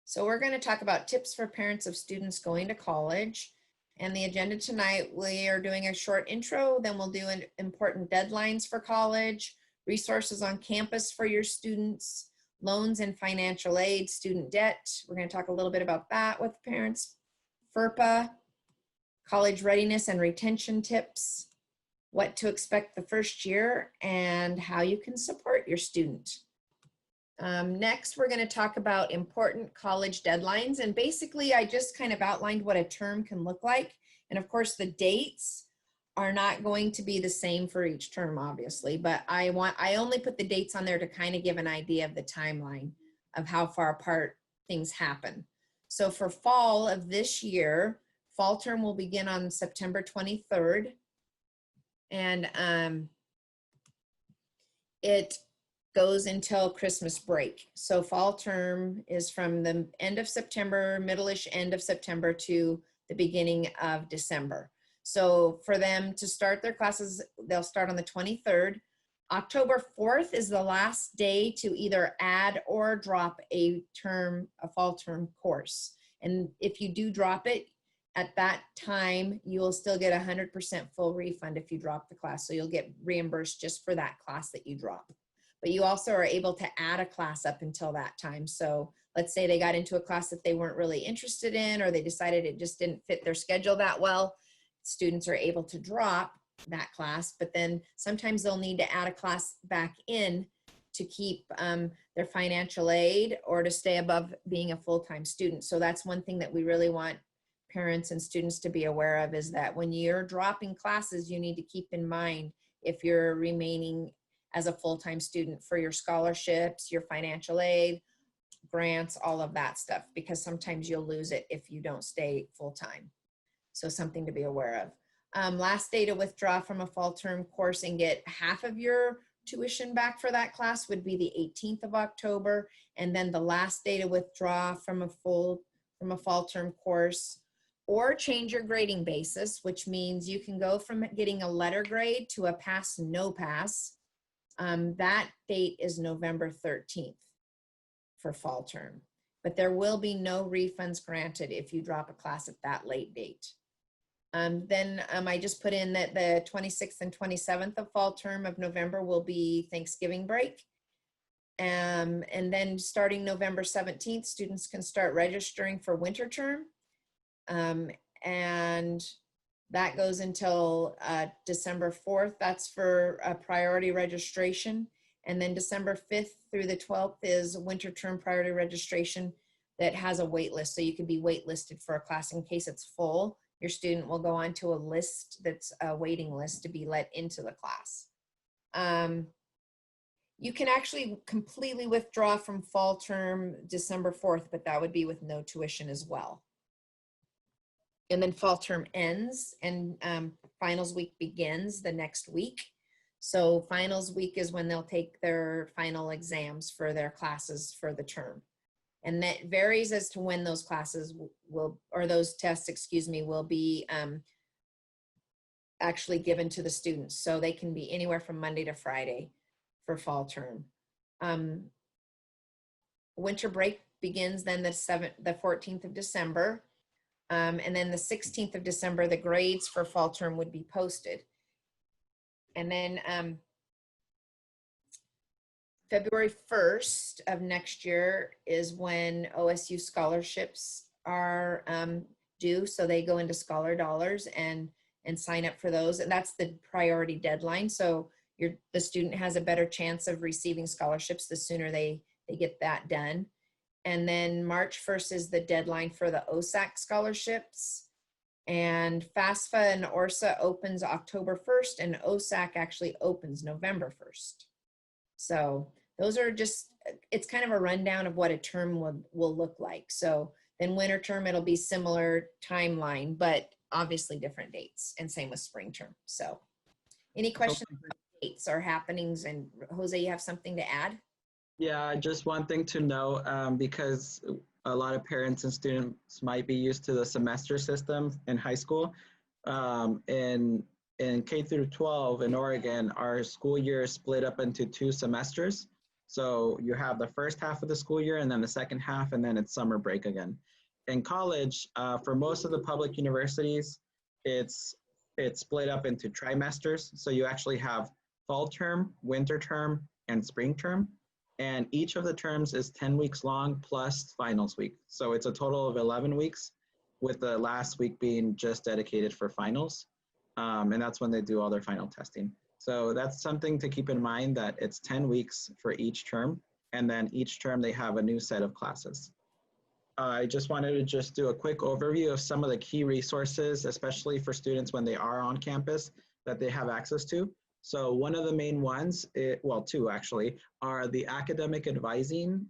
So we're going to talk about tips for parents of students going to college. And the agenda tonight, we are doing a short intro, then we'll do important deadlines for college, resources on campus for your students, loans and financial aid, student debt. We're going to talk a little bit about that with parents, FERPA, college readiness and retention tips, what to expect the first year, and how you can support your student. Next, we're going to talk about important college deadlines. And basically, I just kind of outlined what a term can look like. And of course, the dates are not going to be the same for each term, obviously. But I only put the dates on there to kind of give an idea of the timeline of how far apart things happen. So for fall of this year, fall term will begin on September 23rd. And it goes until Christmas break. So fall term is from the end of September, middle-ish end of September to the beginning of December. So for them to start their classes, they'll start on the 23rd. October 4th is the last day to either add or drop a fall term course. And if you do drop it, at that time, you will still get 100% full refund if you drop the class. So you'll get reimbursed just for that class that you drop. But you also are able to add a class up until that time. So let's say they got into a class that they weren't really interested in, or they decided it just didn't fit their schedule that well. Students are able to drop that class, but then sometimes they'll need to add a class back in to keep their financial aid or to stay above being a full-time student. So that's one thing that we really want parents and students to be aware of, is that when you're dropping classes, you need to keep in mind if you're remaining as a full-time student for your scholarships, your financial aid, grants, all of that stuff, because sometimes you'll lose it if you don't stay full-time. So something to be aware of. Last day to withdraw from a fall term course and get half of your tuition back for that class would be the 18th of October. And then the last day to withdraw from a fall term course or change your grading basis, which means you can go from getting a letter grade to a pass, no pass. That date is November 13th for fall term, but there will be no refunds granted if you drop a class at that late date. Then I just put in that the 26th and 27th of fall term of November will be Thanksgiving break. And then starting November 17th, students can start registering for winter term. And that goes until December 4th. That's for a priority registration. And then December 5th through the 12th is winter term priority registration that has a wait list. So you can be waitlisted for a class in case it's full. Your student will go onto a list that's a waiting list to be let into the class. You can actually completely withdraw from fall term December 4th, but that would be with no tuition as well. And then fall term ends and finals week begins the next week. So finals week is when they'll take their final exams for their classes for the term. And that varies as to when those classes those tests, will be actually given to the students. So they can be anywhere from Monday to Friday for fall term. Winter break begins then the 14th of December. And then the 16th of December, the grades for fall term would be posted. And then February 1st of next year is when OSU scholarships are due. So they go into Scholar Dollars and sign up for those. And that's the priority deadline. So the student has a better chance of receiving scholarships the sooner they get that done. And then March 1st is the deadline for the OSAC scholarships. And FAFSA and ORSA opens October 1st, and OSAC actually opens November 1st. So those are just, it's kind of a rundown of what a term will look like. So then winter term, it'll be similar timeline, but obviously different dates, and same with spring term. So any questions about dates or happenings? And Jose, you have something to add? Yeah, just one thing to know, because a lot of parents and students might be used to the semester system in high school. In K through 12 in Oregon, our school year is split up into 2 semesters. So you have the first half of the school year and then the second half, and then it's summer break again. In college, for most of the public universities, it's split up into trimesters. So you actually have fall term, winter term, and spring term. And each of the terms is 10 weeks long plus finals week. So it's a total of 11 weeks, with the last week being just dedicated for finals. And that's when they do all their final testing. So that's something to keep in mind, that it's 10 weeks for each term. And then each term they have a new set of classes. I just wanted to just do a quick overview of some of the key resources, especially for students when they are on campus, that they have access to. So one of the main ones, well, two actually, are the academic advising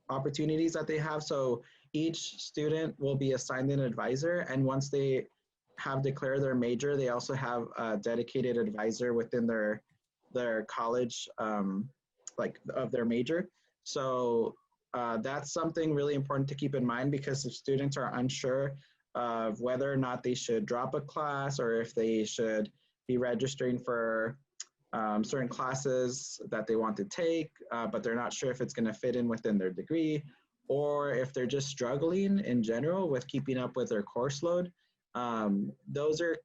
opportunities that they have. So each student will be assigned an advisor, and once they have declared their major, they also have a dedicated advisor within their college, like of their major. So that's something really important to keep in mind, because if students are unsure of whether or not they should drop a class, or if they should be registering for certain classes that they want to take, but they're not sure if it's going to fit in within their degree, or if they're just struggling in general with keeping up with their course load. Those are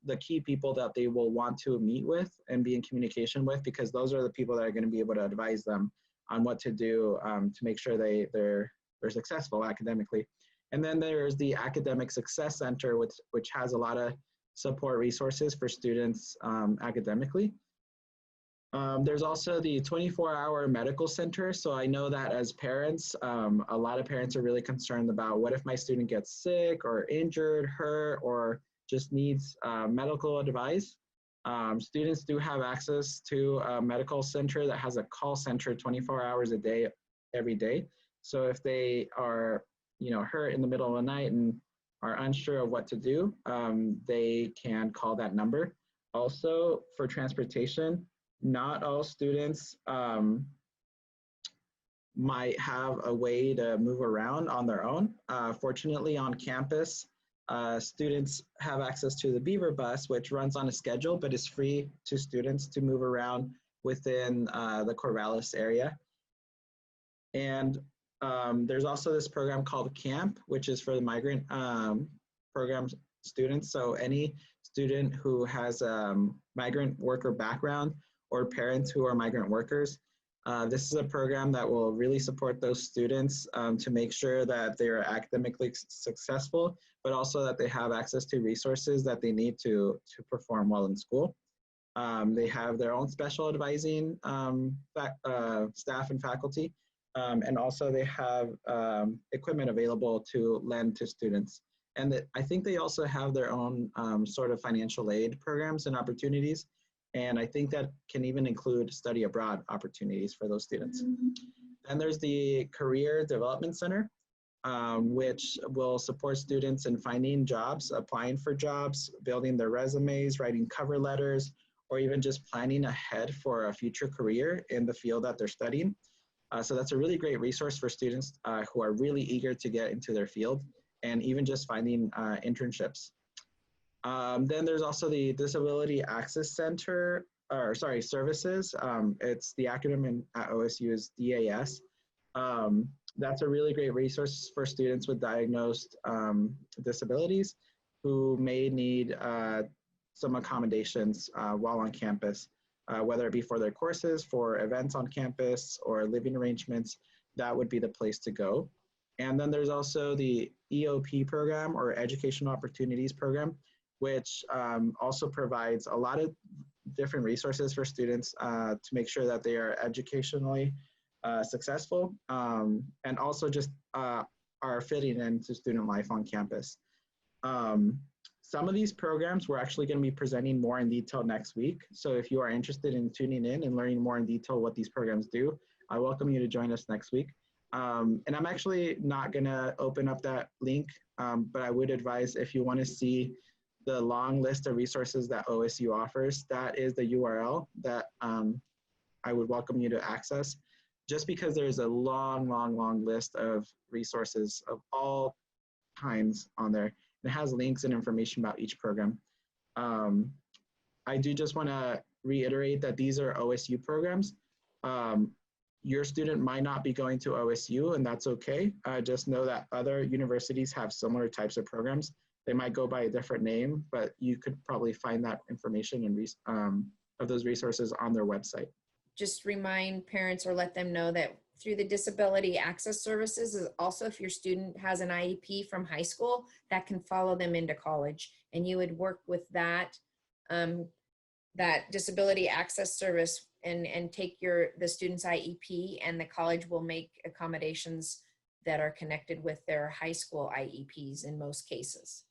the key people that they will want to meet with and be in communication with, because those are the people that are going to be able to advise them on what to do to make sure they're successful academically. And then there's the Academic Success Center, which has a lot of support resources for students academically. There's also the 24-hour medical center. So I know that as parents, a lot of parents are really concerned about, what if my student gets sick or injured, hurt, or just needs medical advice. Students do have access to a medical center that has a call center 24 hours a day, every day. So if they are, hurt in the middle of the night and are unsure of what to do, they can call that number. Also, for transportation, not all students might have a way to move around on their own. Fortunately, on campus, students have access to the Beaver bus, which runs on a schedule, but is free to students to move around within the Corvallis area. And there's also this program called CAMP, which is for the migrant program students. So any student who has a migrant worker background, or parents who are migrant workers, this is a program that will really support those students to make sure that they are academically successful, but also that they have access to resources that they need to perform well in school. They have their own special advising staff and faculty, and also they have equipment available to lend to students. And I think they also have their own sort of financial aid programs and opportunities. And I think that can even include study abroad opportunities for those students. Then there's the Career Development Center, which will support students in finding jobs, applying for jobs, building their resumes, writing cover letters, or even just planning ahead for a future career in the field that they're studying. So that's a really great resource for students who are really eager to get into their field, and even just finding internships. Then there's also the Disability Access Center, services. It's the acronym at OSU is DAS. That's a really great resource for students with diagnosed disabilities who may need some accommodations while on campus, whether it be for their courses, for events on campus, or living arrangements. That would be the place to go. And then there's also the EOP program, or Educational Opportunities Program, which also provides a lot of different resources for students to make sure that they are educationally successful, and also just are fitting into student life on campus. Some of these programs we're actually going to be presenting more in detail next week. So if you are interested in tuning in and learning more in detail what these programs do, I welcome you to join us next week. And I'm actually not going to open up that link, but I would advise, if you want to see the long list of resources that OSU offers, that is the URL that I would welcome you to access, just because there's a long list of resources of all kinds on there. It has links and information about each program. I do just want to reiterate that these are OSU programs. Um, your student might not be going to OSU, and that's okay. Just know that other universities have similar types of programs. They might go by a different name, but you could probably find that information and of those resources on their website. Just remind parents or let them know that through the disability access services is also if your student has an IEP from high school, that can follow them into college. And you would work with that, that disability access service and take the student's IEP, and the college will make accommodations that are connected with their high school IEPs in most cases.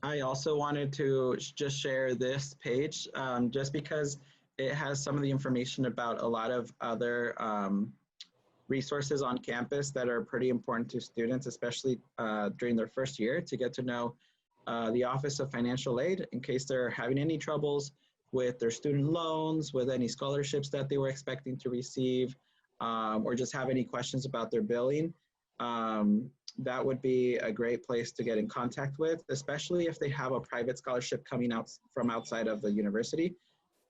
I also wanted to just share this page just because it has some of the information about a lot of other resources on campus that are pretty important to students, especially during their first year, to get to know the Office of Financial Aid in case they're having any troubles with their student loans, with any scholarships that they were expecting to receive, or just have any questions about their billing. That would be a great place to get in contact with, especially if they have a private scholarship coming out from outside of the university.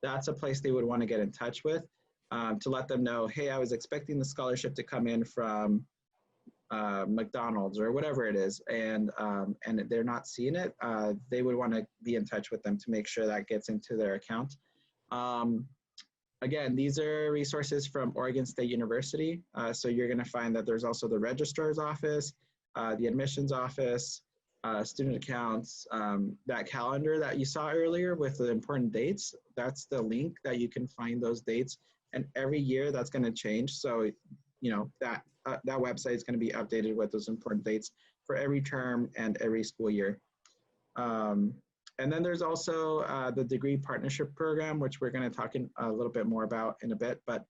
That's a place they would want to get in touch with to let them know, hey, I was expecting the scholarship to come in from McDonald's or whatever it is, and they're not seeing it. They would want to be in touch with them to make sure that gets into their account. Again, these are resources from Oregon State University. So you're going to find that there's also the registrar's office, the admissions office, student accounts, that calendar that you saw earlier with the important dates. That's the link that you can find those dates. And every year that's going to change. So, you know, that website is going to be updated with those important dates for every term and every school year. And then there's also the degree partnership program, which we're going to talk a little bit more about in a bit. But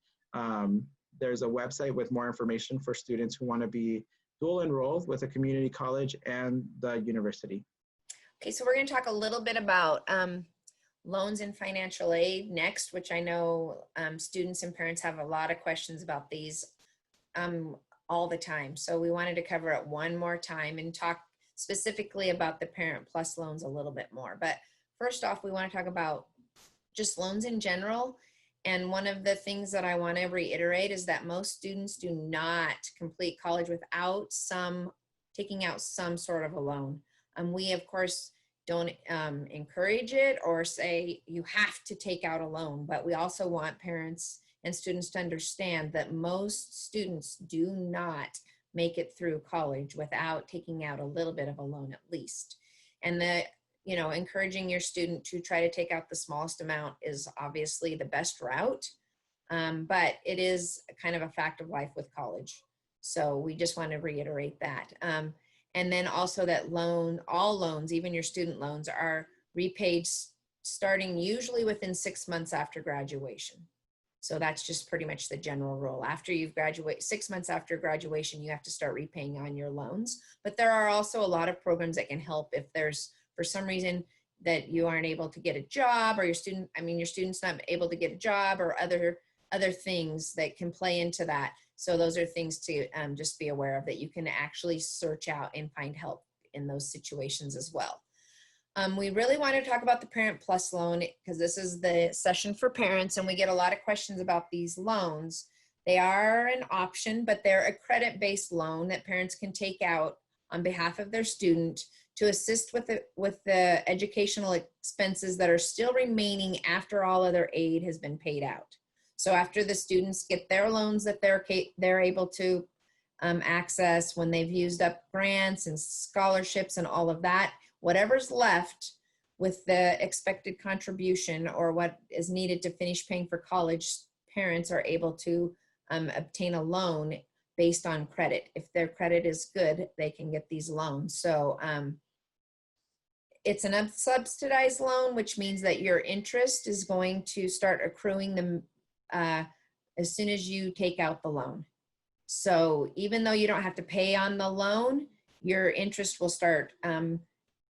there's a website with more information for students who want to be dual enrolled with a community college and the university. Okay, so we're going to talk a little bit about loans and financial aid next, which I know students and parents have a lot of questions about these all the time. So we wanted to cover it one more time and talk specifically about the Parent Plus loans a little bit more. But first off, we want to talk about just loans in general. And one of the things that I want to reiterate is that most students do not complete college without taking out some sort of a loan. We, of course, don't encourage it or say you have to take out a loan, but we also want parents and students to understand that most students do not make it through college without taking out a little bit of a loan at least. And encouraging your student to try to take out the smallest amount is obviously the best route, but it is kind of a fact of life with college. So we just want to reiterate that. And then also that all loans, even your student loans, are repaid starting usually within 6 months after graduation. So that's just pretty much the general rule. After you've graduated, 6 months after graduation, you have to start repaying on your loans. But there are also a lot of programs that can help if there's, for some reason, that you aren't able to get a job, or your student's not able to get a job, or other things that can play into that. So those are things to just be aware of, that you can actually search out and find help in those situations as well. We really want to talk about the Parent Plus loan because this is the session for parents, and we get a lot of questions about these loans. They are an option, but they're a credit-based loan that parents can take out on behalf of their student to assist with the educational expenses that are still remaining after all other aid has been paid out. So after the students get their loans that they're able to access, when they've used up grants and scholarships and all of that, whatever's left with the expected contribution or what is needed to finish paying for college, parents are able to obtain a loan based on credit. If their credit is good, they can get these loans. So it's an unsubsidized loan, which means that your interest is going to start accruing them as soon as you take out the loan. So even though you don't have to pay on the loan, your interest will start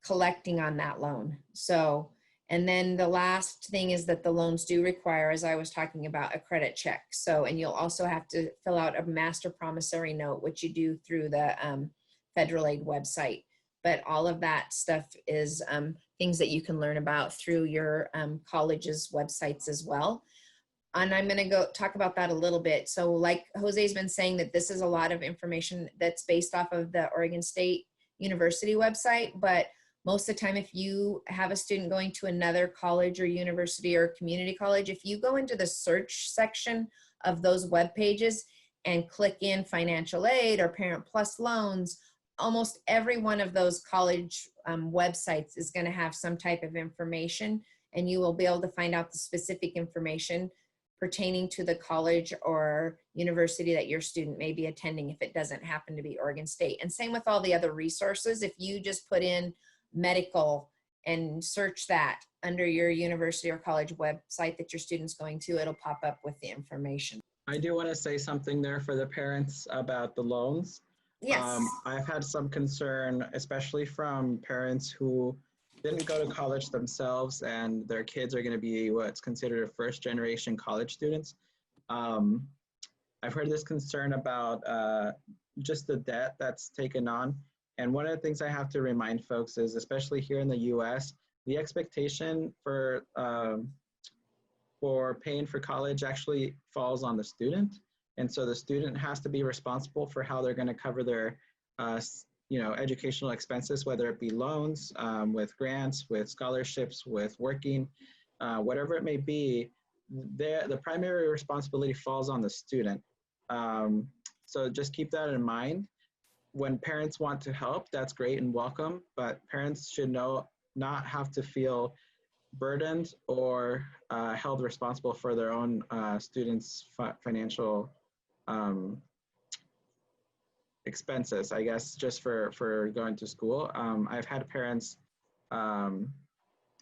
collecting on that loan. So, and then the last thing is that the loans do require, as I was talking about, a credit check. So, and you'll also have to fill out a master promissory note, which you do through the federal aid website. But all of that stuff is things that you can learn about through your college's websites as well. And I'm going to go talk about that a little bit. So like Jose's been saying, that this is a lot of information that's based off of the Oregon State University website. But most of the time, if you have a student going to another college or university or community college, if you go into the search section of those web pages and click in financial aid or Parent Plus loans, almost every one of those college websites is going to have some type of information, and you will be able to find out the specific information pertaining to the college or university that your student may be attending if it doesn't happen to be Oregon State. And same with all the other resources. If you just put in medical and search that under your university or college website that your student's going to, it'll pop up with the information. I do want to say something there for the parents about the loans. Yes. I've had some concern, especially from parents who didn't go to college themselves and their kids are going to be what's considered a first generation college students. I've heard this concern about just the debt that's taken on. And one of the things I have to remind folks is, especially here in the US, the expectation for paying for college actually falls on the student. And so the student has to be responsible for how they're going to cover their educational expenses, whether it be loans, with grants, with scholarships, with working, whatever it may be. The primary responsibility falls on the student. So just keep that in mind. When parents want to help, that's great and welcome, but parents should not have to feel burdened or held responsible for their own students' financial expenses, I guess, just for going to school. I've had parents, I've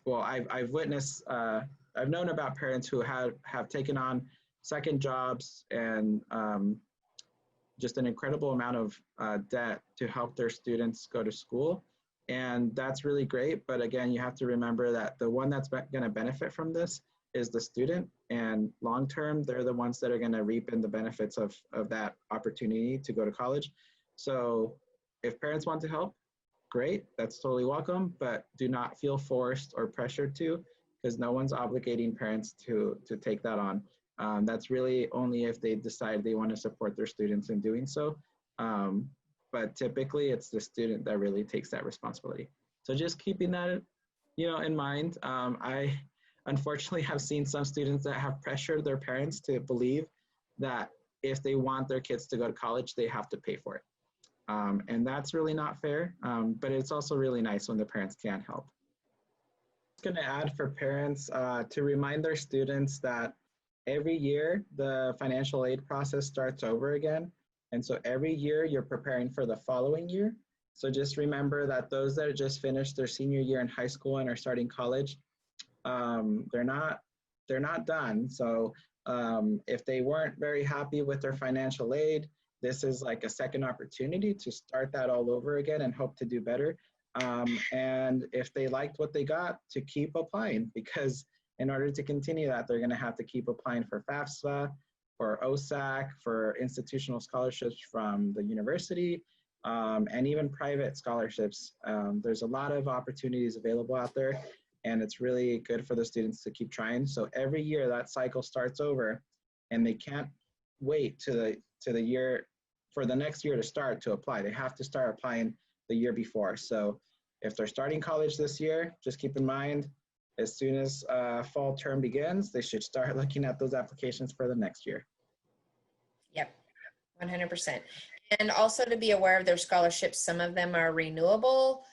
witnessed, I've known about parents who have taken on second jobs and just an incredible amount of debt to help their students go to school. And that's really great. But again, you have to remember that the one that's going to benefit from this is the student. And long-term, they're the ones that are going to reap in the benefits of that opportunity to go to college. So if parents want to help, great, that's totally welcome, but do not feel forced or pressured to, because no one's obligating parents to take that on. That's really only if they decide they want to support their students in doing so. But typically it's the student that really takes that responsibility. So just keeping that, in mind. I unfortunately have seen some students that have pressured their parents to believe that if they want their kids to go to college, they have to pay for it. And that's really not fair, but it's also really nice when the parents can help. I'm going to add for parents to remind their students that every year the financial aid process starts over again. And so every year you're preparing for the following year. So just remember that those that just finished their senior year in high school and are starting college, they're not done. So if they weren't very happy with their financial aid, this is like a second opportunity to start that all over again and hope to do better. And if they liked what they got, to keep applying, because in order to continue that, they're going to have to keep applying for FAFSA, for OSAC, for institutional scholarships from the university, and even private scholarships. There's a lot of opportunities available out there, and it's really good for the students to keep trying. So every year that cycle starts over, and they can't wait to the year for the next year to start to apply. They have to start applying the year before. So if they're starting college this year, just keep in mind, as soon as fall term begins, they should start looking at those applications for the next year. Yep, 100%. And also to be aware of their scholarships. Some of them are renewable.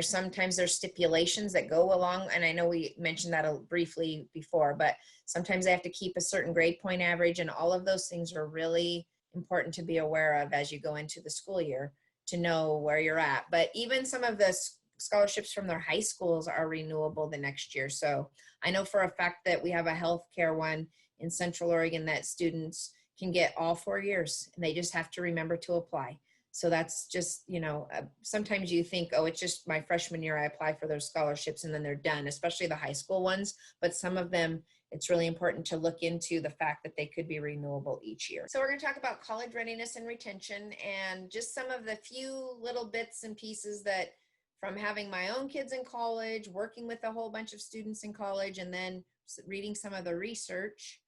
Sometimes there's stipulations that go along, and I know we mentioned that briefly before, but sometimes they have to keep a certain grade point average, and all of those things are really important to be aware of as you go into the school year to know where you're at. But even some of the scholarships from their high schools are renewable the next year. So I know for a fact that we have a healthcare one in Central Oregon that students can get all 4 years, and they just have to remember to apply. So that's just, sometimes you think, oh, it's just my freshman year, I apply for those scholarships and then they're done, especially the high school ones. But some of them, it's really important to look into the fact that they could be renewable each year. So we're going to talk about college readiness and retention, and just some of the few little bits and pieces that, from having my own kids in college, working with a whole bunch of students in college, and then reading some of the research,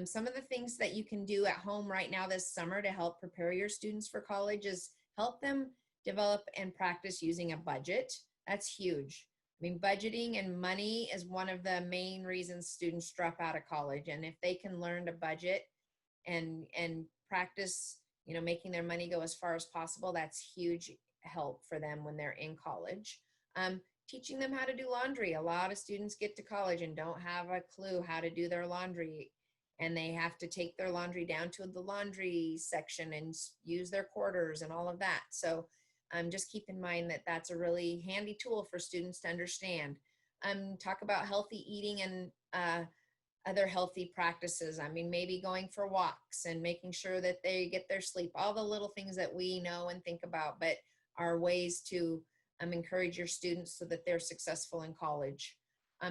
Some of the things that you can do at home right now this summer to help prepare your students for college is help them develop and practice using a budget. That's huge. I mean, budgeting and money is one of the main reasons students drop out of college. And if they can learn to budget and practice, making their money go as far as possible, that's huge help for them when they're in college. Teaching them how to do laundry. A lot of students get to college and don't have a clue how to do their laundry, and they have to take their laundry down to the laundry section and use their quarters and all of that. So just keep in mind that that's a really handy tool for students to understand. Talk about healthy eating and other healthy practices. I mean, maybe going for walks and making sure that they get their sleep, all the little things that we know and think about, but are ways to encourage your students so that they're successful in college.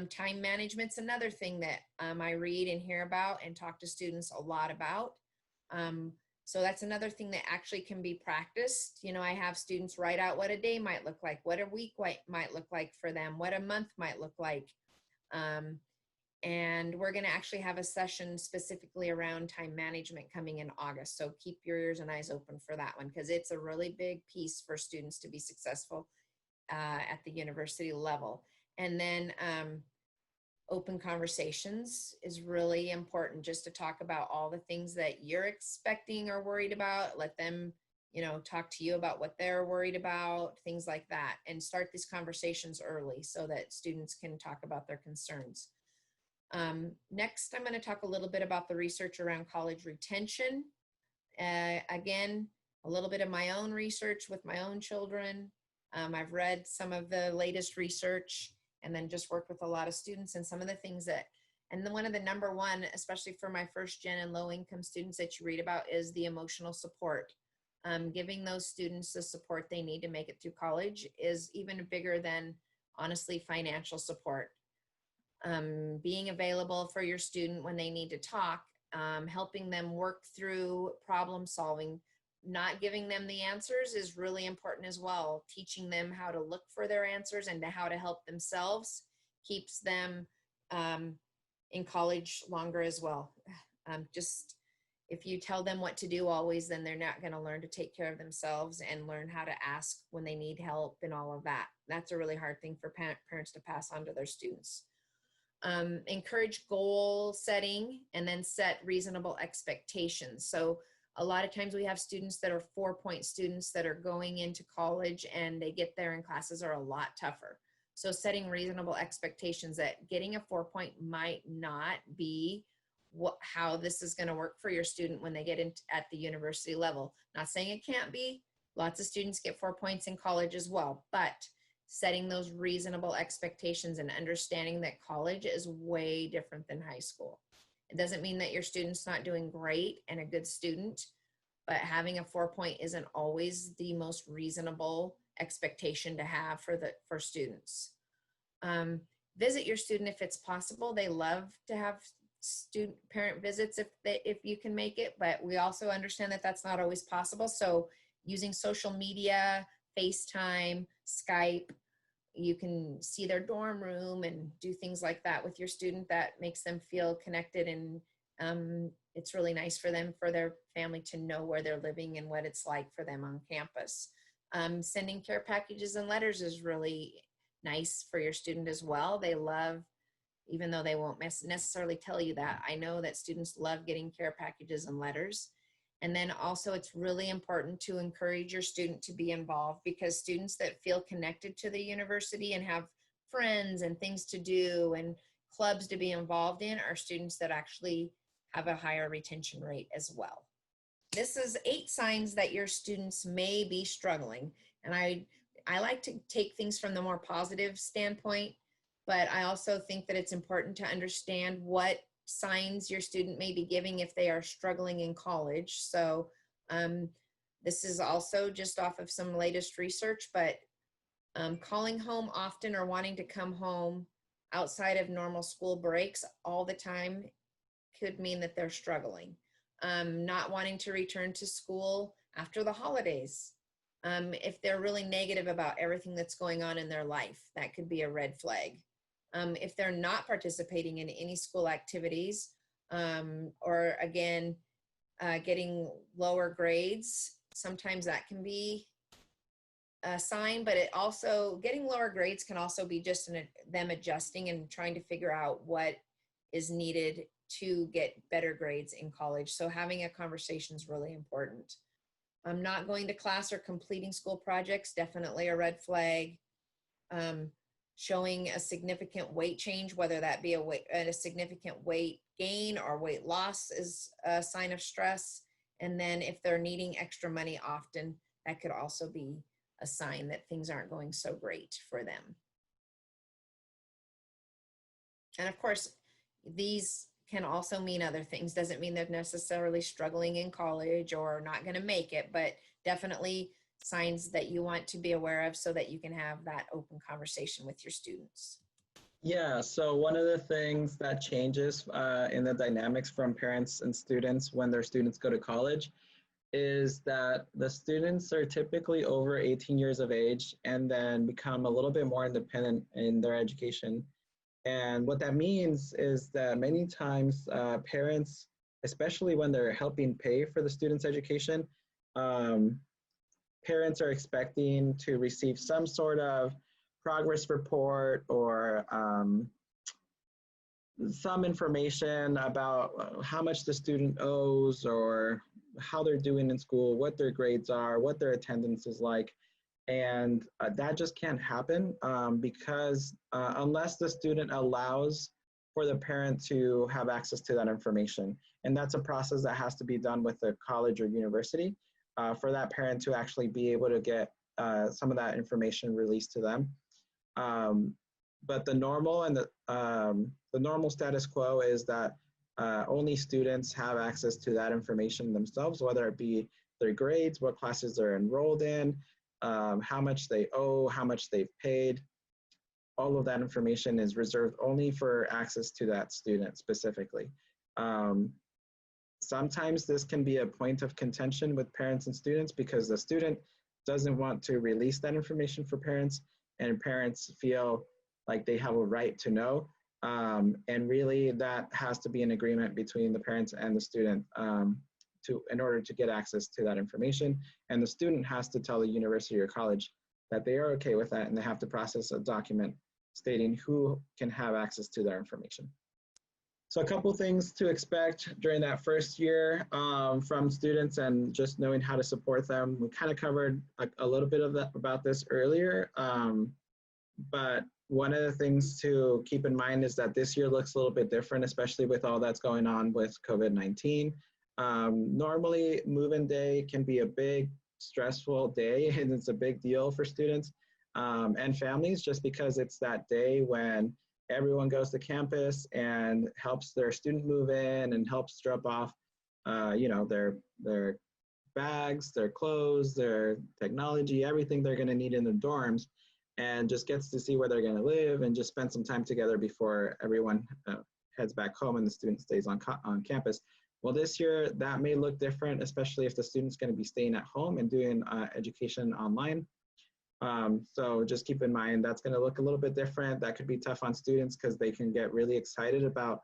Time management's another thing that I read and hear about and talk to students a lot about. So that's another thing that actually can be practiced. I have students write out what a day might look like, what a week might look like for them, what a month might look like. And we're going to actually have a session specifically around time management coming in August. So keep your ears and eyes open for that one, because it's a really big piece for students to be successful at the university level. And then open conversations is really important, just to talk about all the things that you're expecting or worried about. Let them, talk to you about what they're worried about, things like that, and start these conversations early so that students can talk about their concerns. Next, I'm going to talk a little bit about the research around college retention. Again, a little bit of my own research with my own children. I've read some of the latest research and then just worked with a lot of students, and some of the things that, and then one of the number one, especially for my first gen and low income students that you read about, is the emotional support. Giving those students the support they need to make it through college is even bigger than, honestly, financial support. Being available for your student when they need to talk, helping them work through problem solving. Not giving them the answers is really important as well. Teaching them how to look for their answers and how to help themselves keeps them in college longer as well. Just if you tell them what to do always, then they're not going to learn to take care of themselves and learn how to ask when they need help and all of that. That's a really hard thing for parents to pass on to their students. Encourage goal setting and then set reasonable expectations. So a lot of times we have students that are 4-point students that are going into college, and they get there and classes are a lot tougher. So setting reasonable expectations that getting a 4-point might not be how this is going to work for your student when they get in at the university level. Not saying it can't be. Lots of students get 4 points in college as well, but setting those reasonable expectations and understanding that college is way different than high school. It doesn't mean that your student's not doing great and a good student, but having a 4-point isn't always the most reasonable expectation to have for students. Visit your student if it's possible. They love to have student parent visits if you can make it, but we also understand that that's not always possible. So using social media, FaceTime, Skype, you can see their dorm room and do things like that with your student that makes them feel connected, and it's really nice for them, for their family to know where they're living and what it's like for them on campus. Sending care packages and letters is really nice for your student as well. They love, even though they won't necessarily tell you that, I know that students love getting care packages and letters. And then also it's really important to encourage your student to be involved, because students that feel connected to the university and have friends and things to do and clubs to be involved in are students that actually have a higher retention rate as well. This is 8 signs that your students may be struggling. And I like to take things from the more positive standpoint, but I also think that it's important to understand what signs your student may be giving if they are struggling in college. So this is also just off of some latest research, but calling home often or wanting to come home outside of normal school breaks all the time could mean that they're struggling. Not wanting to return to school after the holidays. If they're really negative about everything that's going on in their life, that could be a red flag. If they're not participating in any school activities, or again, getting lower grades. Sometimes that can be a sign, but it also, getting lower grades can also be just them adjusting and trying to figure out what is needed to get better grades in college. So having a conversation is really important. Not going to class or completing school projects, definitely a red flag. Showing a significant weight change, whether that be a significant weight gain or weight loss, is a sign of stress. And then if they're needing extra money often, that could also be a sign that things aren't going so great for them. And of course, these can also mean other things. Doesn't mean they're necessarily struggling in college or not going to make it, but definitely signs that you want to be aware of so that you can have that open conversation with your students. Yeah, so one of the things that changes in the dynamics from parents and students when their students go to college is that the students are typically over 18 years of age and then become a little bit more independent in their education. And what that means is that many times parents, especially when they're helping pay for the student's education, parents are expecting to receive some sort of progress report or some information about how much the student owes or how they're doing in school, what their grades are, what their attendance is like. And that just can't happen because unless the student allows for the parent to have access to that information. And that's a process that has to be done with the college or university for that parent to actually be able to get some of that information released to them. But the normal and the normal status quo is that only students have access to that information themselves, whether it be their grades, what classes they're enrolled in, how much they owe, how much they've paid. All of that information is reserved only for access to that student specifically. Sometimes this can be a point of contention with parents and students because the student doesn't want to release that information for parents, and parents feel like they have a right to know. And really that has to be an agreement between the parents and the student in order to get access to that information. And the student has to tell the university or college that they are okay with that, and they have to process a document stating who can have access to their information. So a couple things to expect during that first year from students and just knowing how to support them. We kind of covered a little bit of about this earlier, but one of the things to keep in mind is that this year looks a little bit different, especially with all that's going on with COVID-19. Normally, move-in day can be a big, stressful day, and it's a big deal for students and families just because it's that day when everyone goes to campus and helps their student move in and helps drop off, their bags, their clothes, their technology, everything they're going to need in the dorms, and just gets to see where they're going to live and just spend some time together before everyone heads back home and the student stays on campus. Well, this year that may look different, especially if the student's going to be staying at home and doing education online. So just keep in mind that's going to look a little bit different. That could be tough on students because they can get really excited about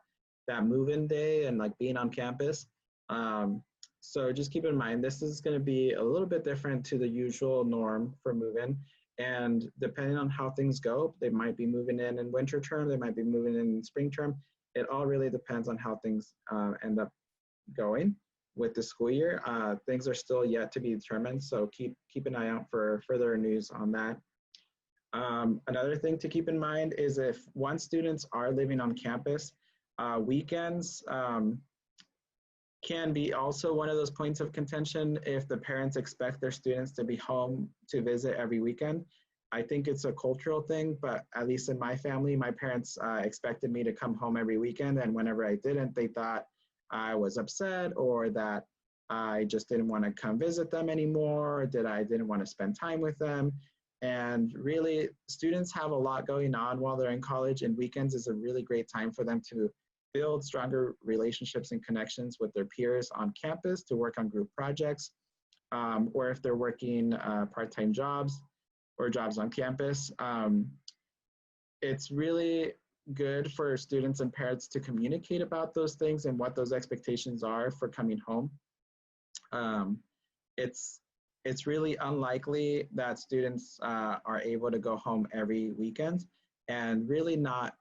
that move-in day and like being on campus. So just keep in mind this is going to be a little bit different to the usual norm for move-in. And depending on how things go, they might be moving in winter term, they might be moving in spring term. It all really depends on how things end up going with the school year. Things are still yet to be determined, so keep an eye out for further news on that. Another thing to keep in mind is if once students are living on campus, weekends can be also one of those points of contention if the parents expect their students to be home to visit every weekend. I think it's a cultural thing, but at least in my family, my parents expected me to come home every weekend, and whenever I didn't, they thought I was upset or that I just didn't want to come visit them anymore, or that I didn't want to spend time with them. And really, students have a lot going on while they're in college, and weekends is a really great time for them to build stronger relationships and connections with their peers on campus, to work on group projects, or if they're working part-time jobs or jobs on campus. It's really good for students and parents to communicate about those things and what those expectations are for coming home. Um, it's it's really unlikely that students are able to go home every weekend, and really not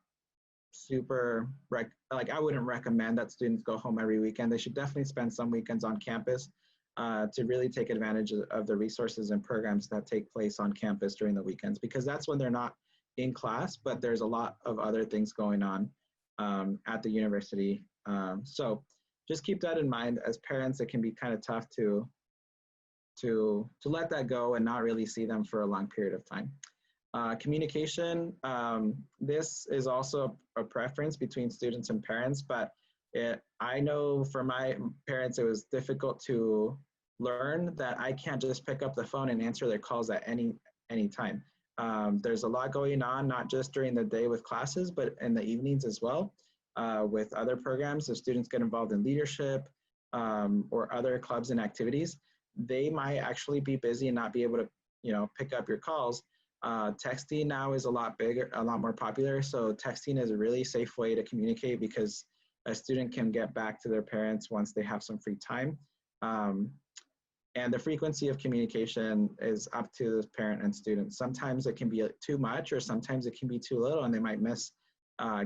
like I wouldn't recommend that students go home every weekend. They should definitely spend some weekends on campus to really take advantage of the resources and programs that take place on campus during the weekends, because that's when they're not in class, but there's a lot of other things going on at the university. So just keep that in mind. As parents, it can be kind of tough to let that go and not really see them for a long period of time. Communication, this is also a preference between students and parents, but I know for my parents, it was difficult to learn that I can't just pick up the phone and answer their calls at any time. There's a lot going on, not just during the day with classes, but in the evenings as well, with other programs. If students get involved in leadership or other clubs and activities, they might actually be busy and not be able to, pick up your calls. Texting now is a lot bigger, a lot more popular. So texting is a really safe way to communicate, because a student can get back to their parents once they have some free time. And the frequency of communication is up to the parent and student. Sometimes it can be too much, or sometimes it can be too little, and they might miss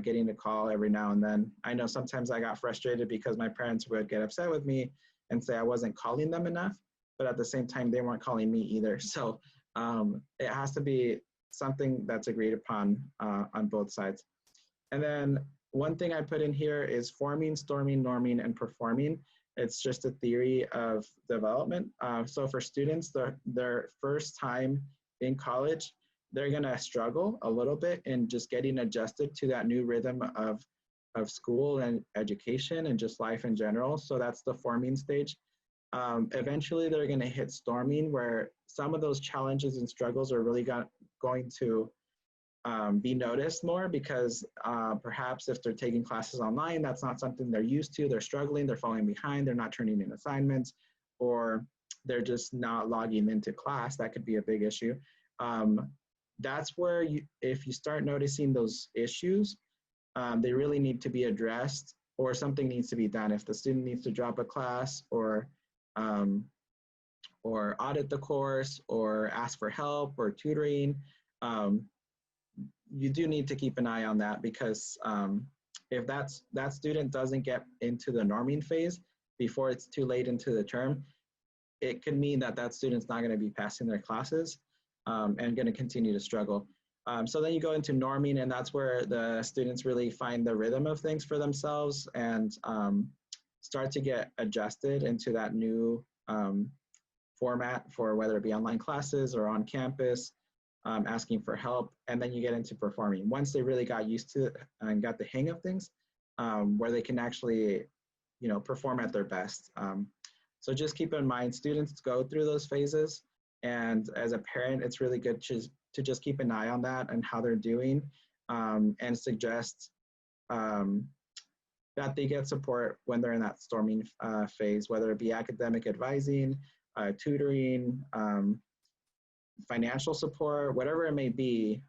getting a call every now and then. I know sometimes I got frustrated because my parents would get upset with me and say I wasn't calling them enough, but at the same time, they weren't calling me either. So it has to be something that's agreed upon on both sides. And then one thing I put in here is forming, storming, norming, and performing. It's just a theory of development. So for students, their first time in college, they're gonna struggle a little bit in just getting adjusted to that new rhythm of school and education and just life in general. So that's the forming stage. Eventually, they're going to hit storming, where some of those challenges and struggles are really going to be noticed more, because perhaps if they're taking classes online, that's not something they're used to. They're struggling, they're falling behind, they're not turning in assignments, or they're just not logging into class. That could be a big issue. That's where if you start noticing those issues, they really need to be addressed, or something needs to be done. If the student needs to drop a class, or audit the course, or ask for help, or tutoring, you do need to keep an eye on that, because if that student doesn't get into the norming phase before it's too late into the term, it could mean that student's not going to be passing their classes and going to continue to struggle. So then you go into norming, and that's where the students really find the rhythm of things for themselves and start to get adjusted into that new format for whether it be online classes or on campus, asking for help. And then you get into performing. Once they really got used to it and got the hang of things, where they can actually, perform at their best. So just keep in mind, students go through those phases. And as a parent, it's really good to just keep an eye on that and how they're doing, and suggest that they get support when they're in that storming phase, whether it be academic advising, tutoring, financial support, whatever it may be.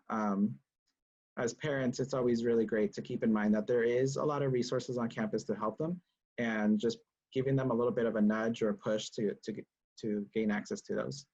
As parents, it's always really great to keep in mind that there is a lot of resources on campus to help them, and just giving them a little bit of a nudge or a push to gain access to those.